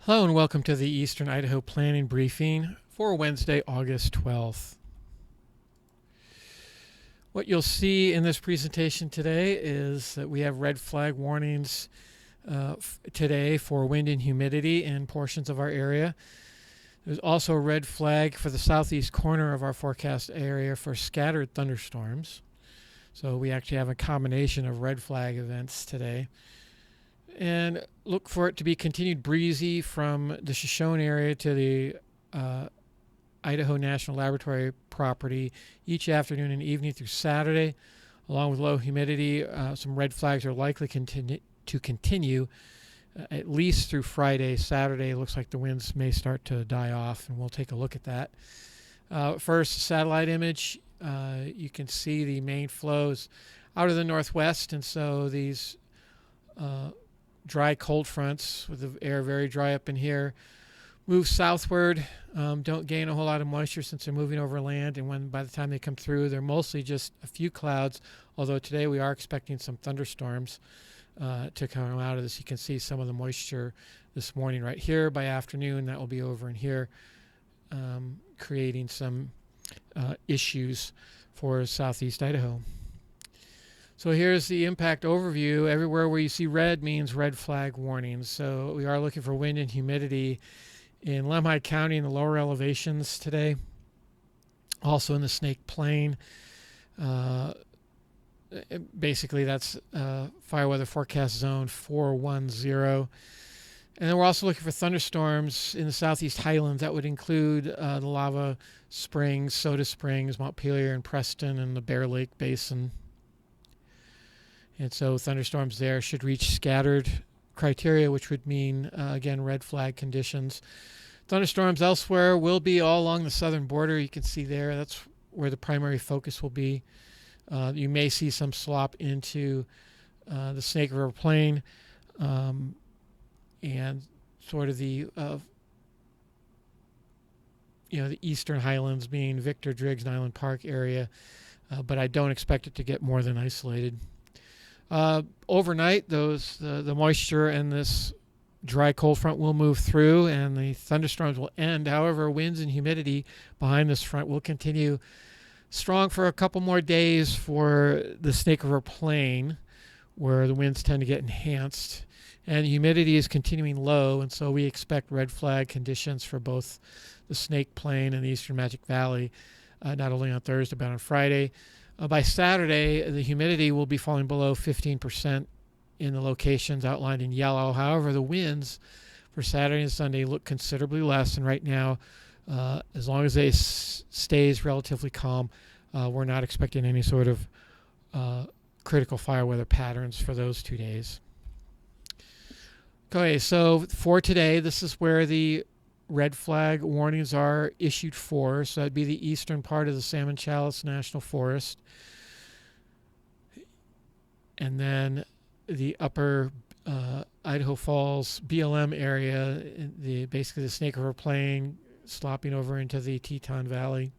Hello and welcome to the Eastern Idaho Planning Briefing for Wednesday, August 12th. What you'll see in this presentation today is that we have red flag warnings today for wind and humidity in portions of our area. There's also a red flag for the southeast corner of our forecast area for scattered thunderstorms. So we actually have a combination of red flag events today. And look for it to be continued breezy from the Shoshone area to the Idaho National Laboratory property each afternoon and evening through Saturday. Along with low humidity, some red flags are likely to continue at least through Friday. Saturday looks like the winds may start to die off, and we'll take a look at that. First, satellite image. You can see the main flows out of the northwest, and so these dry cold fronts with the air very dry up in here move southward, don't gain a whole lot of moisture since they're moving over land, and by the time they come through they're mostly just a few clouds, although today we are expecting some thunderstorms to come out of this. You can see some of the moisture this morning right here. By afternoon that will be over in here, creating some issues for southeast Idaho. So here's the impact overview. Everywhere where you see red means red flag warnings. So we are looking for wind and humidity in Lemhi County in the lower elevations today. Also in the Snake Plain. Basically that's fire weather forecast zone 410. And then we're also looking for thunderstorms in the southeast highlands. That would include the Lava Springs, Soda Springs, Montpelier, and Preston, and the Bear Lake Basin. And so thunderstorms there should reach scattered criteria, which would mean, again, red flag conditions. Thunderstorms elsewhere will be all along the southern border. You can see there, that's where the primary focus will be. You may see some slop into the Snake River Plain and sort of the eastern highlands being Victor, Driggs, and Island Park area, but I don't expect it to get more than isolated. Overnight, the moisture and this dry cold front will move through and the thunderstorms will end. However, winds and humidity behind this front will continue strong for a couple more days for the Snake River Plain, where the winds tend to get enhanced. And humidity is continuing low, and so we expect red flag conditions for both the Snake Plain and the Eastern Magic Valley, not only on Thursday but on Friday. By Saturday, the humidity will be falling below 15% in the locations outlined in yellow. However, the winds for Saturday and Sunday look considerably less, and right now, as long as they stays relatively calm, we're not expecting any sort of critical fire weather patterns for those 2 days. Okay, so for today, this is where the red flag warnings are issued for. So that'd be the eastern part of the Salmon Chalice National Forest, and then the upper Idaho Falls BLM area, basically the Snake River Plain, slopping over into the Teton Valley,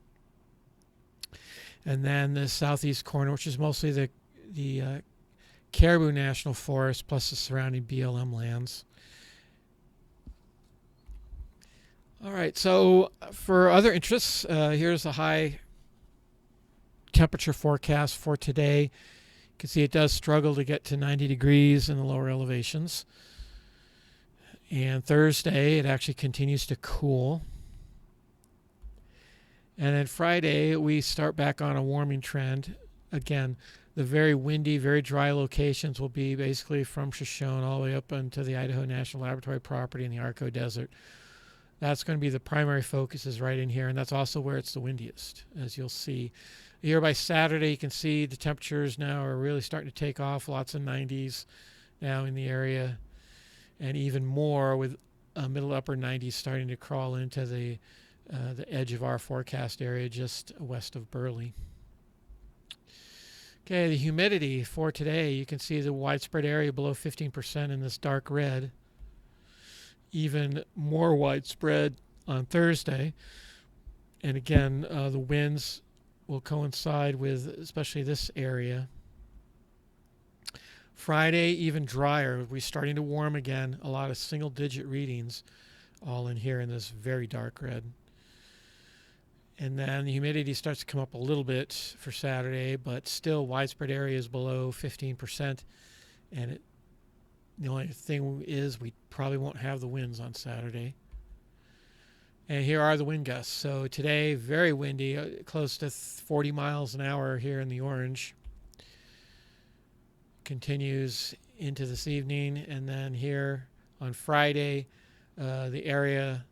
and then the southeast corner, which is mostly the Caribou National Forest plus the surrounding BLM lands. All right, so for other interests, here's the high temperature forecast for today. You can see it does struggle to get to 90 degrees in the lower elevations. And Thursday, it actually continues to cool. And then Friday, we start back on a warming trend. Again, the very windy, very dry locations will be basically from Shoshone all the way up into the Idaho National Laboratory property in the Arco Desert. That's going to be the primary focus, is right in here, and that's also where it's the windiest, as you'll see. Here by Saturday, you can see the temperatures now are really starting to take off, lots of 90s now in the area, and even more with middle to upper 90s starting to crawl into the edge of our forecast area just west of Burley. Okay, the humidity for today, you can see the widespread area below 15% in this dark red. Even more widespread on Thursday. And again, the winds will coincide with especially this area. Friday, even drier. We're starting to warm again. A lot of single-digit readings all in here in this very dark red. And then the humidity starts to come up a little bit for Saturday, but still widespread areas below 15%. And the only thing is we probably won't have the winds on Saturday. And here are the wind gusts. So today, very windy, close to 40 miles an hour here in the orange. Continues into this evening. And then here on Friday, the area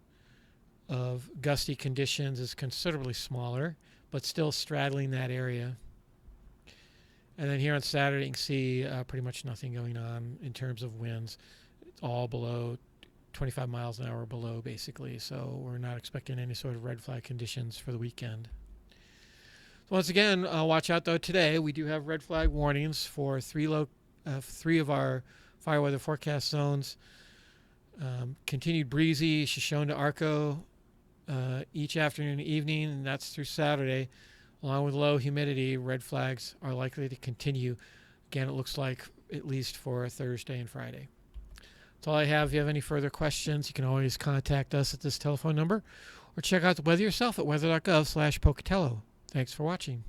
of gusty conditions is considerably smaller, but still straddling that area. And then here on Saturday, you can see pretty much nothing going on in terms of winds. It's all below 25 miles an hour below, basically. So we're not expecting any sort of red flag conditions for the weekend. So once again, watch out though. Today we do have red flag warnings for three of our fire weather forecast zones. Continued breezy, Shoshone to Arco each afternoon and evening, and that's through Saturday. Along with low humidity, red flags are likely to continue. Again, it looks like at least for Thursday and Friday. That's all I have. If you have any further questions, you can always contact us at this telephone number or check out the weather yourself at weather.gov/Pocatello. Thanks for watching.